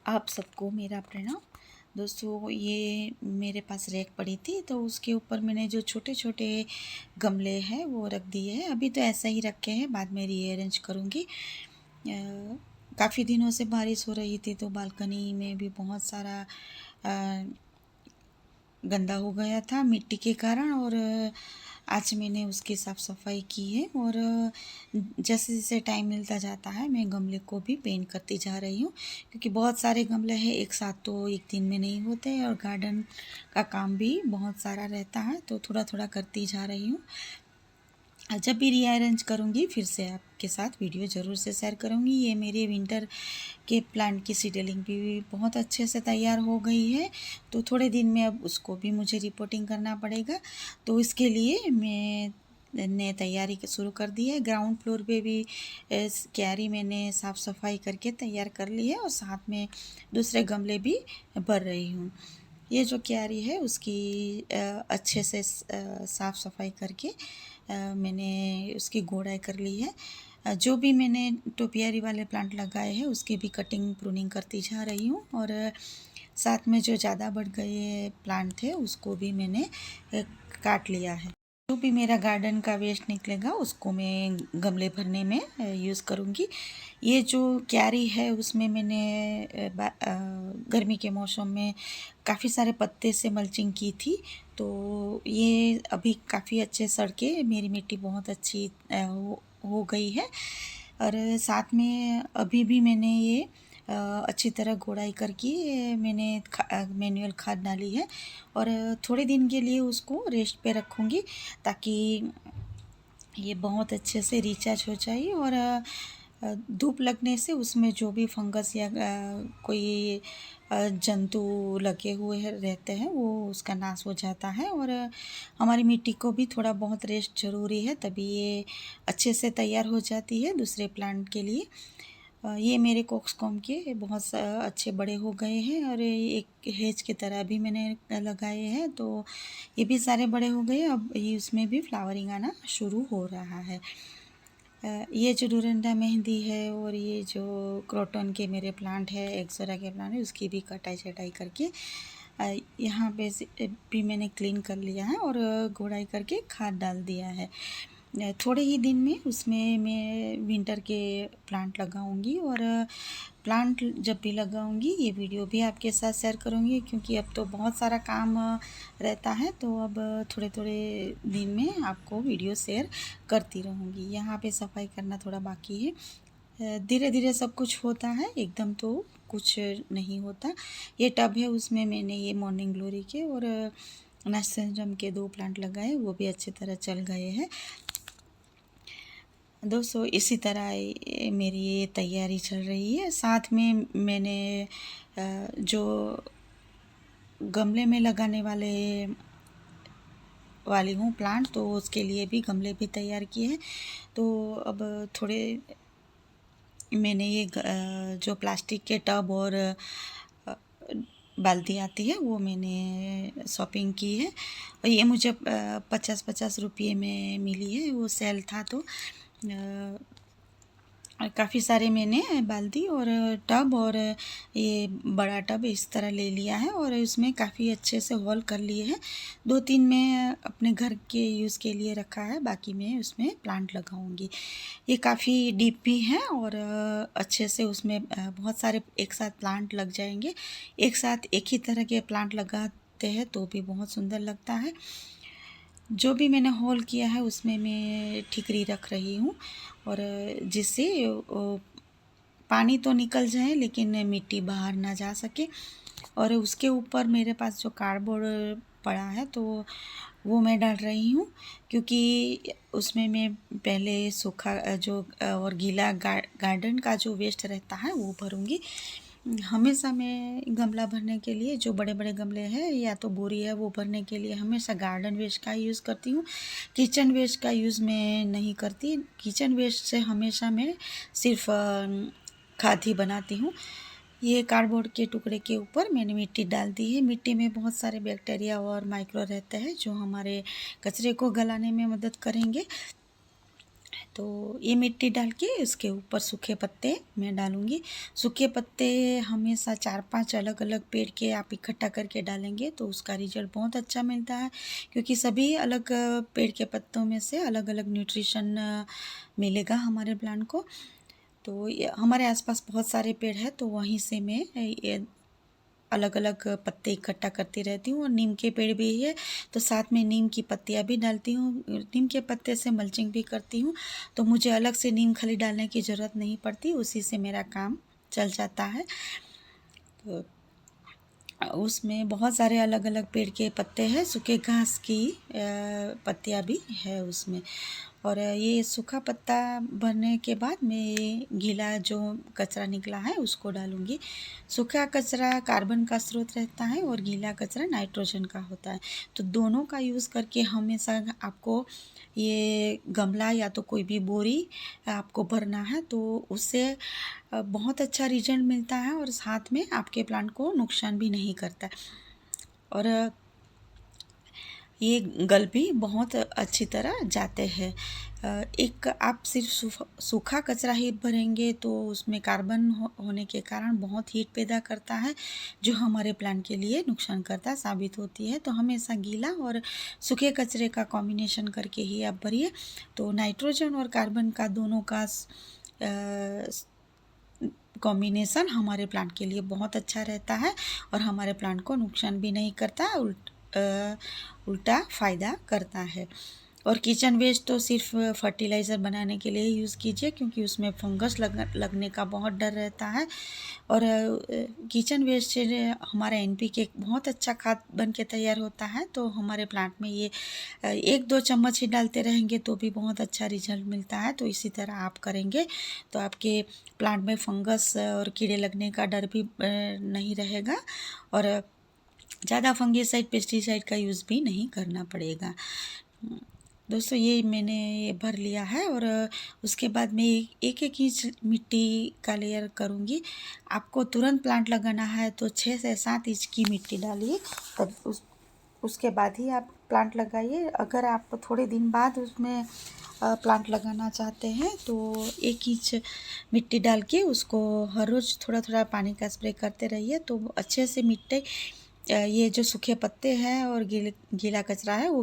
आप सबको मेरा प्रणाम। दोस्तों, ये मेरे पास रैक पड़ी थी तो उसके ऊपर मैंने जो छोटे छोटे गमले हैं वो रख दिए हैं। अभी तो ऐसा ही रखे हैं, बाद में रीअरेंज करूँगी। काफ़ी दिनों से बारिश हो रही थी तो बालकनी में भी बहुत सारा अ, गंदा हो गया था मिट्टी के कारण, और आज मैंने उसकी साफ़ सफाई की है। और जैसे जैसे टाइम मिलता जाता है मैं गमले को भी पेंट करती जा रही हूँ, क्योंकि बहुत सारे गमले हैं, एक साथ तो एक दिन में नहीं होते, और गार्डन का काम भी बहुत सारा रहता है तो थोड़ा थोड़ा करती जा रही हूँ। जब भी रीअरेंज करूँगी फिर से आपके साथ वीडियो ज़रूर से शेयर करूँगी। ये मेरे विंटर के प्लांट की सीडलिंग भी बहुत अच्छे से तैयार हो गई है, तो थोड़े दिन में अब उसको भी मुझे रिपोर्टिंग करना पड़ेगा। तो इसके लिए मैंने तैयारी शुरू कर दी है। ग्राउंड फ्लोर पे भी क्यारी मैंने साफ़ सफाई करके तैयार कर ली है, और साथ में दूसरे गमले भी भर रही हूँ। ये जो क्यारी है उसकी अच्छे से साफ़ सफाई करके मैंने उसकी गोड़ाई कर ली है। जो भी मैंने टोपियारी वाले प्लांट लगाए हैं उसकी भी कटिंग प्रूनिंग करती जा रही हूँ, और साथ में जो ज़्यादा बढ़ गए प्लांट थे उसको भी मैंने काट लिया है। जो भी मेरा गार्डन का वेस्ट निकलेगा उसको मैं गमले भरने में यूज़ करूँगी। ये जो क्यारी है उसमें मैंने गर्मी के मौसम में काफ़ी सारे पत्ते से मल्चिंग की थी, तो ये अभी काफ़ी अच्छे सड़ के मेरी मिट्टी बहुत अच्छी हो गई है। और साथ में अभी भी मैंने ये अच्छी तरह गोड़ाई करके मैंने मैनुअल खाद डाली है, और थोड़े दिन के लिए उसको रेस्ट पे रखूँगी ताकि ये बहुत अच्छे से रिचार्ज हो जाए। और धूप लगने से उसमें जो भी फंगस या कोई जंतु लगे हुए रहते हैं वो उसका नाश हो जाता है, और हमारी मिट्टी को भी थोड़ा बहुत रेस्ट ज़रूरी है, तभी ये अच्छे से तैयार हो जाती है दूसरे प्लांट के लिए। ये मेरे कोक्सकॉम के बहुत अच्छे बड़े हो गए हैं, और एक हेज की तरह भी मैंने लगाए हैं तो ये भी सारे बड़े हो गए। अब ये उसमें भी फ्लावरिंग आना शुरू हो रहा है। ये जो डोरंडा मेहंदी है और ये जो क्रोटन के मेरे प्लांट है, एक्सोरा के प्लांट है, उसकी भी कटाई छटाई करके यहाँ पे भी मैंने क्लीन कर लिया है, और गोड़ाई करके खाद डाल दिया है। थोड़े ही दिन में उसमें मैं विंटर के प्लांट लगाऊंगी, और प्लांट जब भी लगाऊंगी ये वीडियो भी आपके साथ शेयर करूंगी, क्योंकि अब तो बहुत सारा काम रहता है, तो अब थोड़े थोड़े दिन में आपको वीडियो शेयर करती रहूँगी। यहाँ पे सफाई करना थोड़ा बाकी है, धीरे धीरे सब कुछ होता है, एकदम तो कुछ नहीं होता। ये टब है, उसमें मैंने ये मॉर्निंग ग्लोरी के और नाइट्रोजन के 2 प्लांट लगाए, वो भी अच्छी तरह चल गए हैं। दोस्तों, इसी तरह मेरी ये तैयारी चल रही है। साथ में मैंने जो गमले में लगाने वाली हूँ प्लांट, तो उसके लिए भी गमले भी तैयार किए हैं। तो अब थोड़े मैंने ये जो प्लास्टिक के टब और बाल्टी आती है वो मैंने शॉपिंग की है, और ये मुझे 50-50 रुपये में मिली है, वो सेल था तो काफ़ी सारे मैंने बाल्टी और टब और ये बड़ा टब इस तरह ले लिया है, और इसमें काफ़ी अच्छे से होल कर लिए हैं। 2-3 मैं अपने घर के यूज़ के लिए रखा है, बाकी मैं उसमें प्लांट लगाऊंगी। ये काफ़ी डीप भी है, और अच्छे से उसमें बहुत सारे एक साथ प्लांट लग जाएंगे। एक साथ एक ही तरह के प्लांट लगाते हैं तो भी बहुत सुंदर लगता है। जो भी मैंने होल किया है उसमें मैं ठिकरी रख रही हूँ, और जिससे पानी तो निकल जाए लेकिन मिट्टी बाहर ना जा सके। और उसके ऊपर मेरे पास जो कार्डबोर्ड पड़ा है तो वो मैं डाल रही हूँ, क्योंकि उसमें मैं पहले सूखा जो और गीला गार्डन का जो वेस्ट रहता है वो भरूँगी। हमेशा मैं गमला भरने के लिए जो बड़े बड़े गमले हैं या तो बोरी है वो भरने के लिए हमेशा गार्डन वेस्ट का यूज़ करती हूँ। किचन वेस्ट का यूज़ मैं नहीं करती। किचन वेस्ट से हमेशा मैं सिर्फ खाद ही बनाती हूँ। ये कार्डबोर्ड के टुकड़े के ऊपर मैंने मिट्टी डाल दी है। मिट्टी में बहुत सारे बैक्टीरिया और माइक्रो रहते हैं जो हमारे कचरे को गलाने में मदद करेंगे। तो ये मिट्टी डाल के इसके ऊपर सूखे पत्ते मैं डालूँगी। सूखे पत्ते हमेशा 4-5 अलग-अलग पेड़ के आप इकट्ठा करके डालेंगे तो उसका रिज़ल्ट बहुत अच्छा मिलता है, क्योंकि सभी अलग पेड़ के पत्तों में से अलग-अलग न्यूट्रिशन मिलेगा हमारे प्लांट को। तो ये हमारे आसपास बहुत सारे पेड़ हैं, तो वहीं से मैं ये अलग अलग पत्ते इकट्ठा करती रहती हूँ। और नीम के पेड़ भी है तो साथ में नीम की पत्तियाँ भी डालती हूँ। नीम के पत्ते से मल्चिंग भी करती हूँ, तो मुझे अलग से नीम खली डालने की ज़रूरत नहीं पड़ती, उसी से मेरा काम चल जाता है। तो उसमें बहुत सारे अलग अलग पेड़ के पत्ते हैं, सूखे घास की पत्तियाँ भी है उसमें। और ये सूखा पत्ता भरने के बाद मैं गीला जो कचरा निकला है उसको डालूँगी। सूखा कचरा कार्बन का स्रोत रहता है और गीला कचरा नाइट्रोजन का होता है, तो दोनों का यूज़ करके हमेशा आपको ये गमला या तो कोई भी बोरी आपको भरना है, तो उससे बहुत अच्छा रिजल्ट मिलता है और साथ में आपके प्लांट को नुकसान भी नहीं करता। और ये गल भी बहुत अच्छी तरह जाते हैं। एक आप सिर्फ सूखा कचरा ही भरेंगे तो उसमें कार्बन होने के कारण बहुत हीट पैदा करता है, जो हमारे प्लांट के लिए नुकसान करता साबित होती है। तो हमेशा गीला और सूखे कचरे का कॉम्बिनेशन करके ही आप भरिए, तो नाइट्रोजन और कार्बन का दोनों का कॉम्बिनेशन हमारे प्लांट के लिए बहुत अच्छा रहता है और हमारे प्लांट को नुकसान भी नहीं करता, उल्टा फ़ायदा करता है। और किचन वेस्ट तो सिर्फ फर्टिलाइज़र बनाने के लिए ही यूज़ कीजिए, क्योंकि उसमें फंगस लगने का बहुत डर रहता है। और किचन वेस्ट से हमारा NPK बहुत अच्छा खाद बन के तैयार होता है, तो हमारे प्लांट में ये 1-2 चम्मच ही डालते रहेंगे तो भी बहुत अच्छा रिजल्ट मिलता है। तो इसी तरह आप करेंगे तो आपके प्लांट में फंगस और कीड़े लगने का डर भी नहीं रहेगा, और ज़्यादा फंगीसाइड पेस्टिसाइड का यूज़ भी नहीं करना पड़ेगा। दोस्तों ये मैंने ये भर लिया है, और उसके बाद मैं एक एक इंच मिट्टी का लेयर करूँगी। आपको तुरंत प्लांट लगाना है तो 6 से 7 इंच की मिट्टी डालिए, तब उसके बाद ही आप प्लांट लगाइए। अगर आप थोड़े दिन बाद उसमें प्लांट लगाना चाहते हैं तो 1 इंच मिट्टी डाल के उसको हर रोज़ थोड़ा थोड़ा पानी का स्प्रे करते रहिए, तो अच्छे से मिट्टी ये जो सूखे पत्ते हैं और गीला कचरा है वो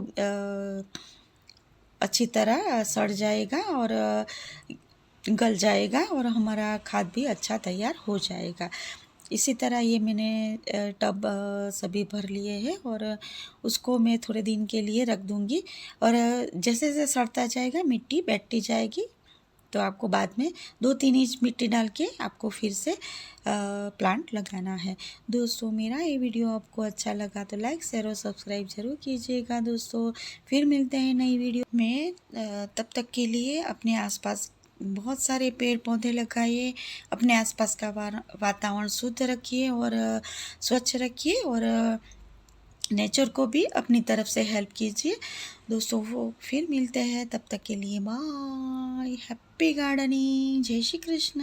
अच्छी तरह सड़ जाएगा और गल जाएगा और हमारा खाद भी अच्छा तैयार हो जाएगा। इसी तरह ये मैंने टब सभी भर लिए हैं और उसको मैं थोड़े दिन के लिए रख दूँगी, और जैसे जैसे सड़ता जाएगा मिट्टी बैठती जाएगी, तो आपको बाद में 2-3 इंच मिट्टी डाल के आपको फिर से प्लांट लगाना है। दोस्तों मेरा ये वीडियो आपको अच्छा लगा तो लाइक शेयर और सब्सक्राइब ज़रूर कीजिएगा। दोस्तों फिर मिलते हैं नई वीडियो में, तब तक के लिए अपने आसपास बहुत सारे पेड़ पौधे लगाइए, अपने आसपास का वातावरण शुद्ध रखिए और स्वच्छ रखिए, और नेचर को भी अपनी तरफ से हेल्प कीजिए। दोस्तों वो फिर मिलते हैं, तब तक के लिए बाय, हैप्पी गार्डनिंग, जय श्री कृष्ण।